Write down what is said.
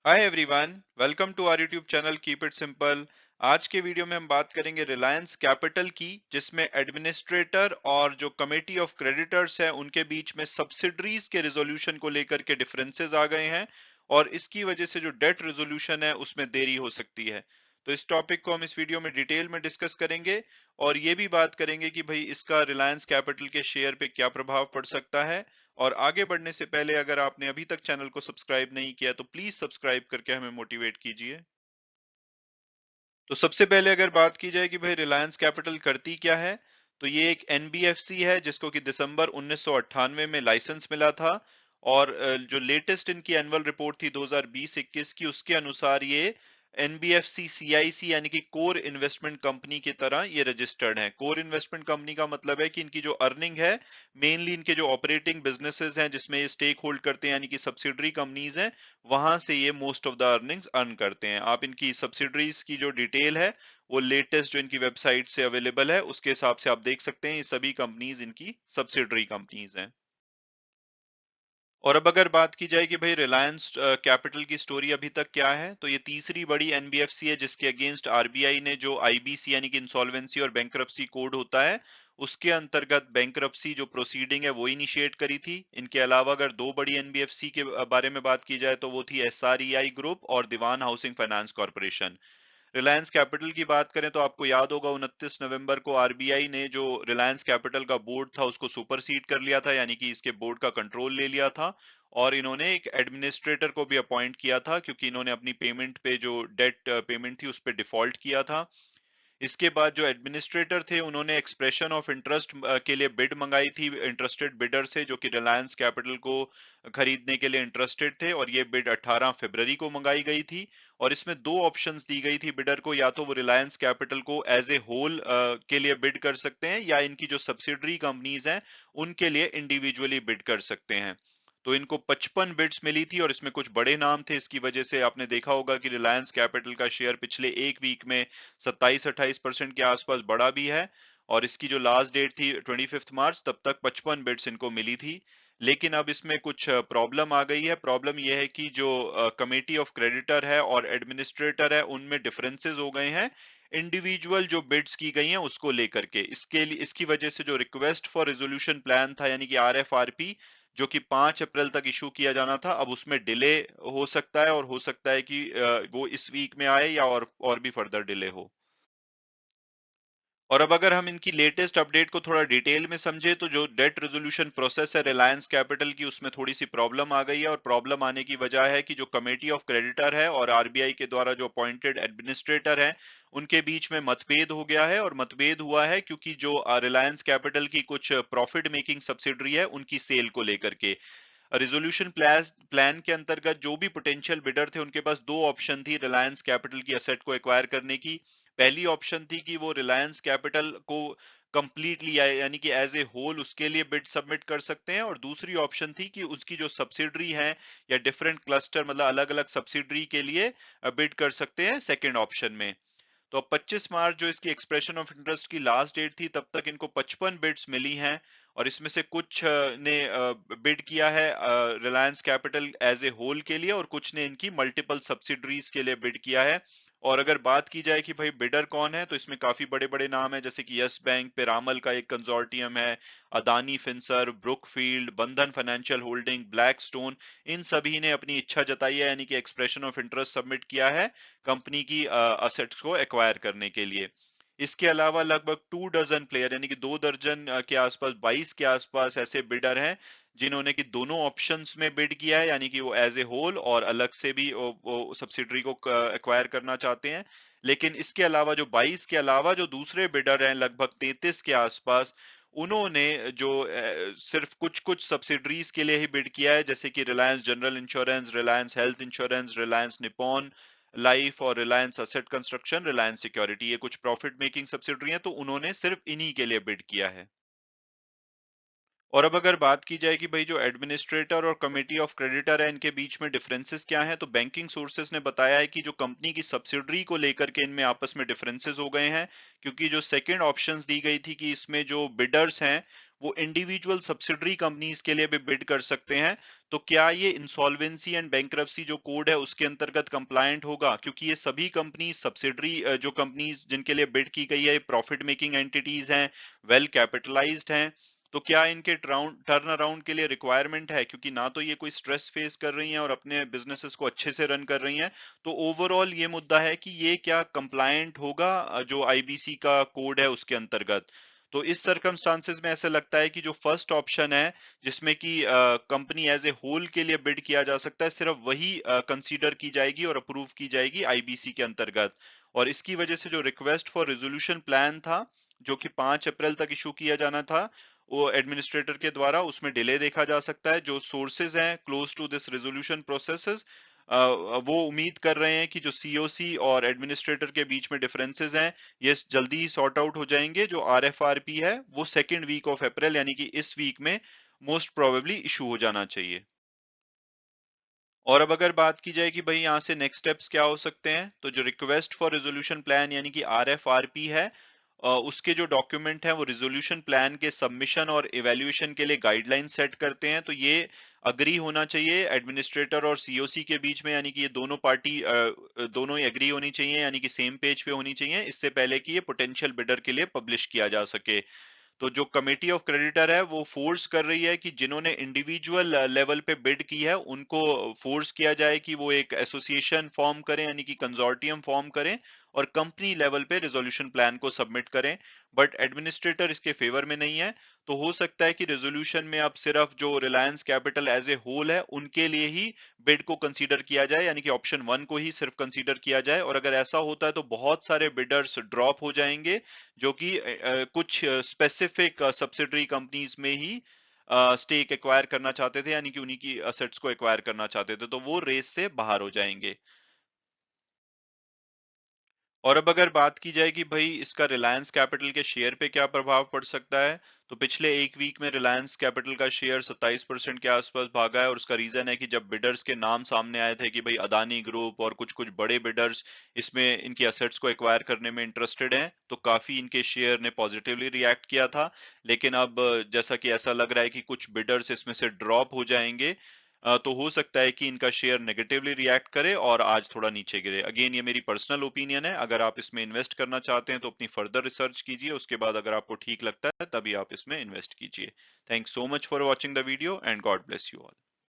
Hi everyone, welcome to our YouTube channel keep it simple. आज के video में हम बात करेंगे रिलायंस कैपिटल की, जिसमें एडमिनिस्ट्रेटर और जो कमेटी ऑफ क्रेडिटर्स है उनके बीच में सब्सिडरीज के रिजोल्यूशन को लेकर के डिफरेंसेस आ गए हैं और इसकी वजह से जो डेट रिजोल्यूशन है उसमें देरी हो सकती है। तो इस टॉपिक को हम इस वीडियो में डिटेल में डिस्कस करेंगे और ये भी बात करेंगे कि भाई इसका रिलायंस कैपिटल के शेयर पे क्या प्रभाव पड़ सकता है। और आगे बढ़ने से पहले अगर आपने अभी तक चैनल को सब्सक्राइब नहीं किया तो प्लीज सब्सक्राइब करके हमें मोटिवेट कीजिए। तो सबसे पहले अगर बात की जाए कि भाई रिलायंस कैपिटल करती क्या है, तो ये एक एनबीएफसी है जिसको कि दिसंबर 1998 में लाइसेंस मिला था। और जो लेटेस्ट इनकी एनुअल रिपोर्ट थी 2020-21 की, उसके अनुसार ये एनबीएफसी सीआईसी यानी कि कोर इन्वेस्टमेंट कंपनी की तरह ये रजिस्टर्ड है। कोर इन्वेस्टमेंट कंपनी का मतलब है कि इनकी जो अर्निंग है, मेनली इनके जो ऑपरेटिंग बिजनेसेस हैं जिसमें ये स्टेक होल्ड करते हैं यानी कि सब्सिडरी कंपनीज हैं, वहां से ये most of the earnings earn करते हैं। आप इनकी सब्सिडरीज की जो डिटेल है वो लेटेस्ट जो इनकी वेबसाइट से अवेलेबल है उसके हिसाब से आप देख सकते हैं। ये सभी कंपनीज इनकी सब्सिडरी कंपनीज हैं। और अब अगर बात की जाए कि भाई रिलायंस कैपिटल की स्टोरी अभी तक क्या है, तो ये तीसरी बड़ी एनबीएफसी है जिसके अगेंस्ट आरबीआई ने जो आईबीसी यानी कि इंसॉल्वेंसी और बैंकरप्सी कोड होता है, उसके अंतर्गत बैंकरप्सी जो प्रोसीडिंग है वो इनिशिएट करी थी। इनके अलावा अगर दो बड़ी एनबीएफसी के बारे में बात की जाए तो वो थी एसआरईआई ग्रुप और Dewan housing finance corporation. Reliance capital की बात करें तो आपको याद होगा 29 नवंबर को आरबीआई ने जो रिलायंस कैपिटल का बोर्ड था उसको सुपरसीड कर लिया था, यानी कि इसके बोर्ड का कंट्रोल ले लिया था। और इन्होंने एक एडमिनिस्ट्रेटर को भी अपॉइंट किया था क्योंकि इन्होंने अपनी पेमेंट पे जो डेट पेमेंट थी उस पे डिफॉल्ट किया था। इसके बाद जो एडमिनिस्ट्रेटर थे उन्होंने एक्सप्रेशन ऑफ इंटरेस्ट के लिए बिड मंगाई थी इंटरेस्टेड बिडर से, जो कि रिलायंस कैपिटल को खरीदने के लिए इंटरेस्टेड थे, और ये बिड 18 फरवरी को मंगाई गई थी। और इसमें दो ऑप्शंस दी गई थी बिडर को, या तो वो रिलायंस कैपिटल को एज ए होल के लिए बिड कर सकते हैं या इनकी जो सब्सिडरी कंपनीज हैं उनके लिए इंडिविजुअली बिड कर सकते हैं। तो इनको 55 बिड्स मिली थी और इसमें कुछ बड़े नाम थे। इसकी वजह से आपने देखा होगा कि रिलायंस कैपिटल का शेयर पिछले एक वीक में 27-28% के आसपास बढ़ा भी है। और इसकी जो लास्ट डेट थी 25 मार्च, तब तक 55 बिड्स इनको मिली थी। लेकिन अब इसमें कुछ प्रॉब्लम आ गई है। प्रॉब्लम यह है कि जो कमेटी ऑफ क्रेडिटर है और एडमिनिस्ट्रेटर है उनमें डिफरेंसेस हो गए हैं इंडिविजुअल जो बिड्स की गई हैं उसको लेकर के। इसके लिए इसकी वजह से जो रिक्वेस्ट फॉर रेजोल्यूशन प्लान था यानी कि आरएफआरपी, जो कि 5 अप्रैल तक इशू किया जाना था, अब उसमें डिले हो सकता है और हो सकता है कि वो इस वीक में आए या और भी फर्दर डिले हो। और अब अगर हम इनकी लेटेस्ट अपडेट को थोड़ा डिटेल में समझे तो जो डेट रेजोल्यूशन प्रोसेस है रिलायंस कैपिटल की, उसमें थोड़ी सी प्रॉब्लम आ गई है। और प्रॉब्लम आने की वजह है कि जो कमेटी ऑफ क्रेडिटर है और आरबीआई के द्वारा जो अपॉइंटेड एडमिनिस्ट्रेटर है उनके बीच में मतभेद हो गया है। और मतभेद हुआ है क्योंकि जो रिलायंस कैपिटल की कुछ प्रॉफिट मेकिंग सब्सिडरी है उनकी सेल को लेकर के। रिजोल्यूशन प्लान के अंतर्गत जो भी पोटेंशियल बिडर थे उनके पास दो ऑप्शन थी रिलायंस कैपिटल की असेट को एक्वायर करने की। पहली ऑप्शन थी कि वो रिलायंस कैपिटल को कंप्लीटली यानी कि एज ए होल उसके लिए बिड सबमिट कर सकते हैं, और दूसरी ऑप्शन थी कि उसकी जो सब्सिडरी है या डिफरेंट क्लस्टर मतलब अलग अलग सब्सिडरी के लिए बिड कर सकते हैं सेकेंड ऑप्शन में। तो अब 25 मार्च जो इसकी एक्सप्रेशन ऑफ इंटरेस्ट की लास्ट डेट थी, तब तक इनको 55 बिड्स मिली हैं। और इसमें से कुछ ने बिड किया है Reliance Capital as a whole के लिए और कुछ ने इनकी मल्टीपल सब्सिडरीज के लिए बिड किया है। और अगर बात की जाए कि भाई बिडर कौन है, तो इसमें काफी बड़े बड़े नाम है जैसे कि यस बैंक, पिरामल का एक कंजोर्टियम है, अदानी फिनसर, ब्रुकफील्ड, बंधन फाइनेंशियल होल्डिंग, ब्लैकस्टोन। इन सभी ने अपनी इच्छा जताई है यानी कि एक्सप्रेशन ऑफ इंटरेस्ट सबमिट किया है कंपनी की असेट्स को एक्वायर करने के लिए। इसके अलावा लगभग 2 डजन प्लेयर यानी कि 2 दर्जन के आसपास, 22 के आसपास ऐसे बिडर हैं जिन्होंने कि दोनों ऑप्शंस में बिड किया है, यानी कि वो एज ए होल और अलग से भी वो सब्सिडरी को एक्वायर करना चाहते हैं। लेकिन इसके अलावा जो 22 के अलावा जो दूसरे बिडर हैं लगभग 33 के आसपास, उन्होंने जो सिर्फ कुछ कुछ सब्सिडरीज के लिए ही बिड किया है, जैसे कि Reliance general insurance, Reliance health insurance, Reliance Nippon life और Reliance asset construction, Reliance security. ये कुछ प्रॉफिट मेकिंग सब्सिडरी हैं तो उन्होंने सिर्फ इन्हीं के लिए बिड किया है। और अब अगर बात की जाए कि भाई जो एडमिनिस्ट्रेटर और कमेटी ऑफ क्रेडिटर है इनके बीच में डिफरेंसेस क्या हैं, तो बैंकिंग सोर्सेस ने बताया है कि जो कंपनी की सब्सिडरी को लेकर के इनमें आपस में डिफरेंसेस हो गए हैं, क्योंकि जो सेकंड ऑप्शंस दी गई थी कि इसमें जो बिडर्स हैं वो इंडिविजुअल सब्सिडरी कंपनीज के लिए भी बिड कर सकते हैं, तो क्या ये इंसॉल्वेंसी एंड बैंक्रप्सी जो कोड है उसके अंतर्गत कंप्लायंट होगा, क्योंकि ये सभी कंपनी सब्सिडरी जो कंपनीज जिनके लिए बिड की गई है प्रॉफिट मेकिंग एंटिटीज हैं, वेल कैपिटलाइज्ड हैं, तो क्या इनके टर्न अराउंड के लिए रिक्वायरमेंट है, क्योंकि ना तो ये कोई स्ट्रेस फेस कर रही हैं और अपने बिजनेसेस को अच्छे से रन कर रही हैं, तो ओवरऑल ये मुद्दा है कि ये क्या कंप्लायंट होगा जो आईबीसी का कोड है उसके अंतर्गत। तो इस सर्कमस्टांसेस में ऐसा लगता है कि जो फर्स्ट ऑप्शन है जिसमें कि कंपनी एज ए होल के लिए बिड किया जा सकता है, सिर्फ वही कंसीडर की जाएगी और अप्रूव की जाएगी आईबीसी के अंतर्गत। और इसकी वजह से जो रिक्वेस्ट फॉर रेजोल्यूशन प्लान था जो कि 5 अप्रैल तक इशू किया जाना था, वो एडमिनिस्ट्रेटर के द्वारा उसमें डिले देखा जा सकता है। जो सोर्सेज हैं close to this resolution processes, वो उम्मीद कर रहे हैं कि जो सीओसी और एडमिनिस्ट्रेटर के बीच में डिफरेंसेस हैं ये जल्दी ही सॉर्ट आउट हो जाएंगे। जो आरएफआरपी है वो सेकेंड वीक ऑफ अप्रैल यानी कि इस वीक में मोस्ट प्रोबेबली इशू हो जाना चाहिए। और अब अगर बात की जाए कि भाई यहाँ से नेक्स्ट स्टेप्स क्या हो सकते हैं, तो जो रिक्वेस्ट फॉर रेजोल्यूशन प्लान यानी कि आरएफआरपी है, उसके जो डॉक्यूमेंट है वो रेजोल्यूशन प्लान के सबमिशन और इवैल्यूएशन के लिए गाइडलाइन सेट करते हैं। तो ये अग्री होना चाहिए एडमिनिस्ट्रेटर और सीओसी के बीच में, यानी कि ये दोनों पार्टी दोनों ही एग्री होनी चाहिए, यानी कि सेम पेज पे होनी चाहिए, इससे पहले कि ये पोटेंशियल बिडर के लिए पब्लिश किया जा सके। तो जो कमेटी ऑफ क्रेडिटर है वो फोर्स कर रही है कि जिन्होंने इंडिविजुअल लेवल पे बिड की है उनको फोर्स किया जाए कि वो एक एसोसिएशन फॉर्म करें, यानी कि कंसोर्टियम फॉर्म करें और कंपनी लेवल पे रेजोल्यूशन प्लान को सबमिट करें। बट एडमिनिस्ट्रेटर इसके फेवर में नहीं है, तो हो सकता है कि रेजोल्यूशन में अब सिर्फ जो Reliance Capital as a whole है उनके लिए ही बिड को कंसीडर किया जाए, यानी कि ऑप्शन वन को ही सिर्फ कंसीडर किया जाए। और अगर ऐसा होता है तो बहुत सारे बिडर्स ड्रॉप हो जाएंगे जो कि कुछ स्पेसिफिक सब्सिडरी कंपनीज में ही स्टेक एक्वायर करना चाहते थे, यानी कि उन्हीं की असेट्स को एक्वायर करना चाहते थे, तो वो रेस से बाहर हो जाएंगे। और अब अगर बात की जाए कि भाई इसका रिलायंस कैपिटल के शेयर पे क्या प्रभाव पड़ सकता है, तो पिछले एक वीक में रिलायंस कैपिटल का शेयर 27% के आसपास भागा है, और उसका रीजन है कि जब बिडर्स के नाम सामने आए थे कि भाई अदानी ग्रुप और कुछ कुछ बड़े बिडर्स इसमें इनकी असेट्स को एक्वायर करने में इंटरेस्टेड हैं, तो काफी इनके शेयर ने पॉजिटिवली रिएक्ट किया था। लेकिन अब जैसा कि ऐसा लग रहा है कि कुछ बिडर्स इसमें से ड्रॉप हो जाएंगे, तो हो सकता है कि इनका शेयर नेगेटिवली रिएक्ट करे और आज थोड़ा नीचे गिरे। अगेन ये मेरी पर्सनल ओपिनियन है, अगर आप इसमें इन्वेस्ट करना चाहते हैं तो अपनी फर्दर रिसर्च कीजिए, उसके बाद अगर आपको ठीक लगता है तभी आप इसमें इन्वेस्ट कीजिए। Thanks so much for watching the video and God bless you all.